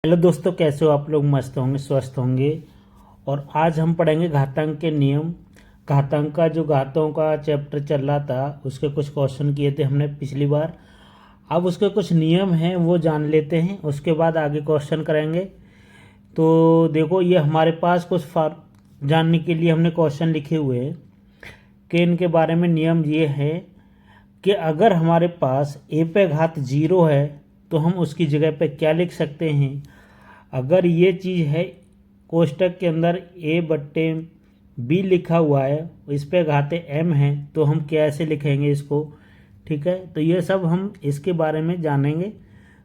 Hello दोस्तों, कैसे हो आप लोग? मस्त होंगे, स्वस्थ होंगे। और आज हम पढ़ेंगे घातांक के नियम। घातांक का जो घातों का चैप्टर चल रहा था उसके कुछ क्वेश्चन किए थे हमने पिछली बार। अब उसके कुछ नियम हैं वो जान लेते हैं, उसके बाद आगे क्वेश्चन करेंगे। तो देखो, ये हमारे पास कुछ जानने के लिए हमने क्वेश्चन लिखे हुए हैं कि इनके बारे में नियम ये है कि अगर हमारे पास ए पे घात 0 है तो हम उसकी जगह पे क्या लिख सकते हैं। अगर ये चीज़ है कोष्टक के अंदर ए बट्टे बी लिखा हुआ है, इस पे घाते एम है, तो हम कैसे लिखेंगे इसको। ठीक है, तो ये सब हम इसके बारे में जानेंगे।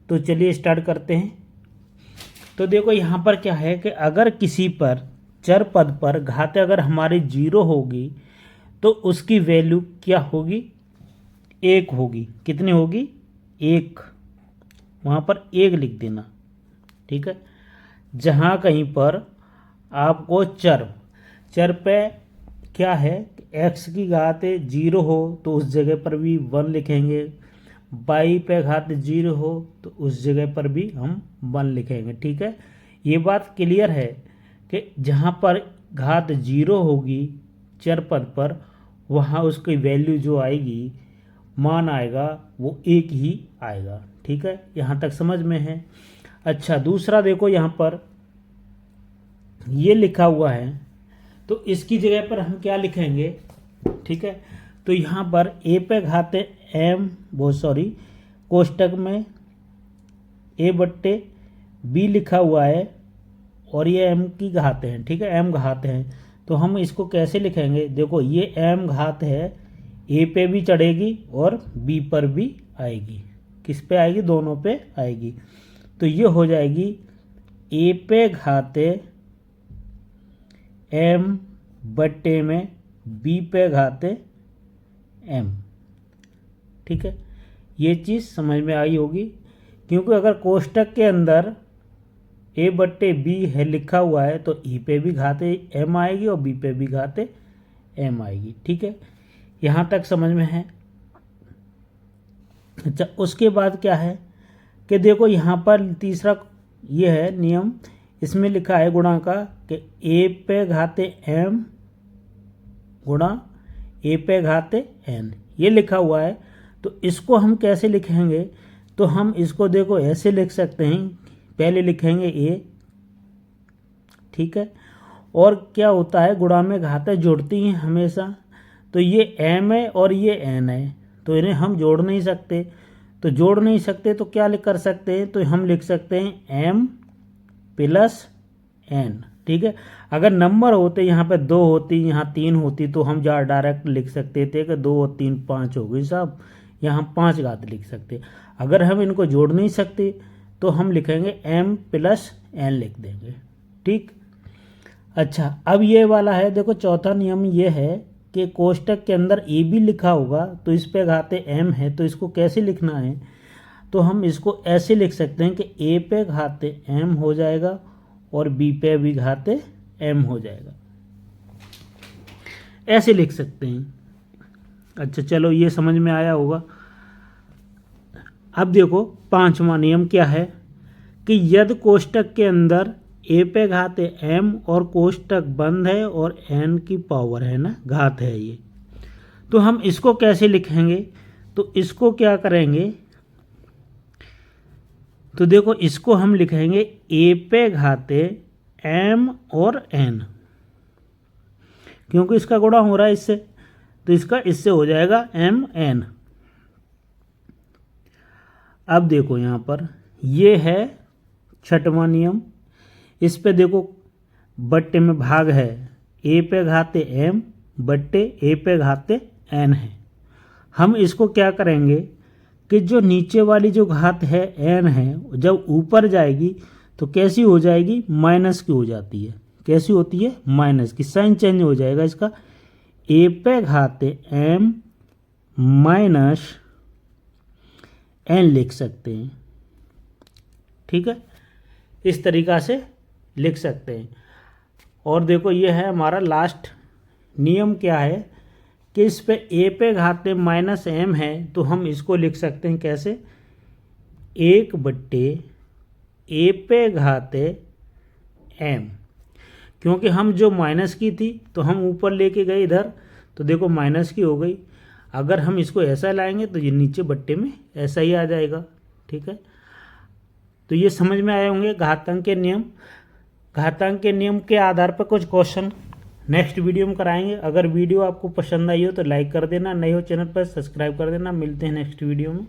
तो चलिए स्टार्ट करते हैं। तो देखो यहाँ पर क्या है कि अगर किसी पर चर पद पर घात अगर हमारी 0 होगी तो उसकी वैल्यू क्या होगी? 1 होगी। कितनी होगी? 1। वहाँ पर 1 लिख देना। ठीक है, जहाँ कहीं पर आपको चर पे क्या है, एक्स की घात 0 हो तो उस जगह पर भी 1 लिखेंगे। वाई पे घात 0 हो तो उस जगह पर भी हम 1 लिखेंगे। ठीक है, ये बात क्लियर है कि जहाँ पर घात 0 होगी चर पद पर, वहाँ उसकी वैल्यू जो आएगी, मान आएगा, वो 1 ही आएगा। ठीक है, यहाँ तक समझ में है। अच्छा, दूसरा देखो, यहाँ पर ये लिखा हुआ है तो इसकी जगह पर हम क्या लिखेंगे? ठीक है, तो यहाँ पर ए पे घाते एम, कोष्टक में ए बट्टे बी लिखा हुआ है और ये एम की घात है। ठीक है, एम घात है, तो हम इसको कैसे लिखेंगे? देखो, ये एम घात है, ए पे भी चढ़ेगी और बी पर भी आएगी। किस पे आएगी? दोनों पे आएगी। तो ये हो जाएगी ए पे घाते एम बट्टे में बी पे घाते एम। ठीक है, ये चीज़ समझ में आई होगी, क्योंकि अगर कोष्टक के अंदर ए बट्टे बी है लिखा हुआ है तो ई पे भी घाते एम आएगी और बी पे भी घाते एम आएगी। ठीक है, यहाँ तक समझ में है। अच्छा, उसके बाद क्या है कि देखो यहाँ पर तीसरा ये है नियम, इसमें लिखा है गुणा का कि ए पे घाते एम गुणा ए पे घाते एन, ये लिखा हुआ है। तो इसको हम कैसे लिखेंगे? तो हम इसको देखो ऐसे लिख सकते हैं, पहले लिखेंगे ए। ठीक है, और क्या होता है, गुणा में घातें जुड़ती हैं हमेशा। तो ये एम है और ये एन है, तो इन्हें हम जोड़ नहीं सकते। तो जोड़ नहीं सकते तो क्या कर सकते हैं? तो हम लिख सकते हैं एम प्लस एन। ठीक है, अगर नंबर होते यहाँ पे 2 होती, यहाँ 3 होती, तो हम जा डायरेक्ट लिख सकते थे कि 2 और 3 5 हो गई साहब, यहाँ 5 घात लिख सकते। अगर हम इनको जोड़ नहीं सकते तो हम लिखेंगे एम प्लस एन लिख देंगे। ठीक, अच्छा, अब ये वाला है, देखो चौथा नियम ये है कि कोष्टक के अंदर ए बी लिखा होगा तो इस पे घाते एम है, तो इसको कैसे लिखना है? तो हम इसको ऐसे लिख सकते हैं कि ए पे घाते एम हो जाएगा और बी पे भी घाते एम हो जाएगा, ऐसे लिख सकते हैं। अच्छा, चलो ये समझ में आया होगा। अब देखो पांचवा नियम क्या है कि यदि कोष्टक के अंदर ए पे घाते एम और कोष्टक बंद है और एन की पावर है ना, घात है ये, तो हम इसको कैसे लिखेंगे? तो इसको क्या करेंगे? तो देखो, इसको हम लिखेंगे ए पे घाते एम और एन, क्योंकि इसका गुणा हो रहा है इससे, तो इसका इससे हो जाएगा एम एन। अब देखो यहाँ पर ये है छठवां नियम, इस पे देखो बट्टे में भाग है, ए पे घाते एम बट्टे ए पे घाते एन है। हम इसको क्या करेंगे कि जो नीचे वाली जो घात है एन है, जब ऊपर जाएगी तो कैसी हो जाएगी? माइनस की हो जाती है। कैसी होती है? माइनस की। साइन चेंज हो जाएगा इसका, ए पे घाते एम माइनस एन लिख सकते हैं। ठीक है, इस तरीक़ा से लिख सकते हैं। और देखो ये है हमारा लास्ट नियम, क्या है कि इस पे ए पे घाते माइनस एम है, तो हम इसको लिख सकते हैं कैसे? 1 बट्टे ए पे घाते एम, क्योंकि हम जो माइनस की थी तो हम ऊपर लेके गए इधर, तो देखो माइनस की हो गई। अगर हम इसको ऐसा लाएंगे तो ये नीचे बट्टे में ऐसा ही आ जाएगा। ठीक है, तो ये समझ में आए होंगे घातांक के नियम। घातांक के नियम के आधार पर कुछ क्वेश्चन नेक्स्ट वीडियो में कराएंगे। अगर वीडियो आपको पसंद आई हो तो लाइक कर देना, नए हो चैनल पर सब्सक्राइब कर देना। मिलते हैं नेक्स्ट वीडियो में।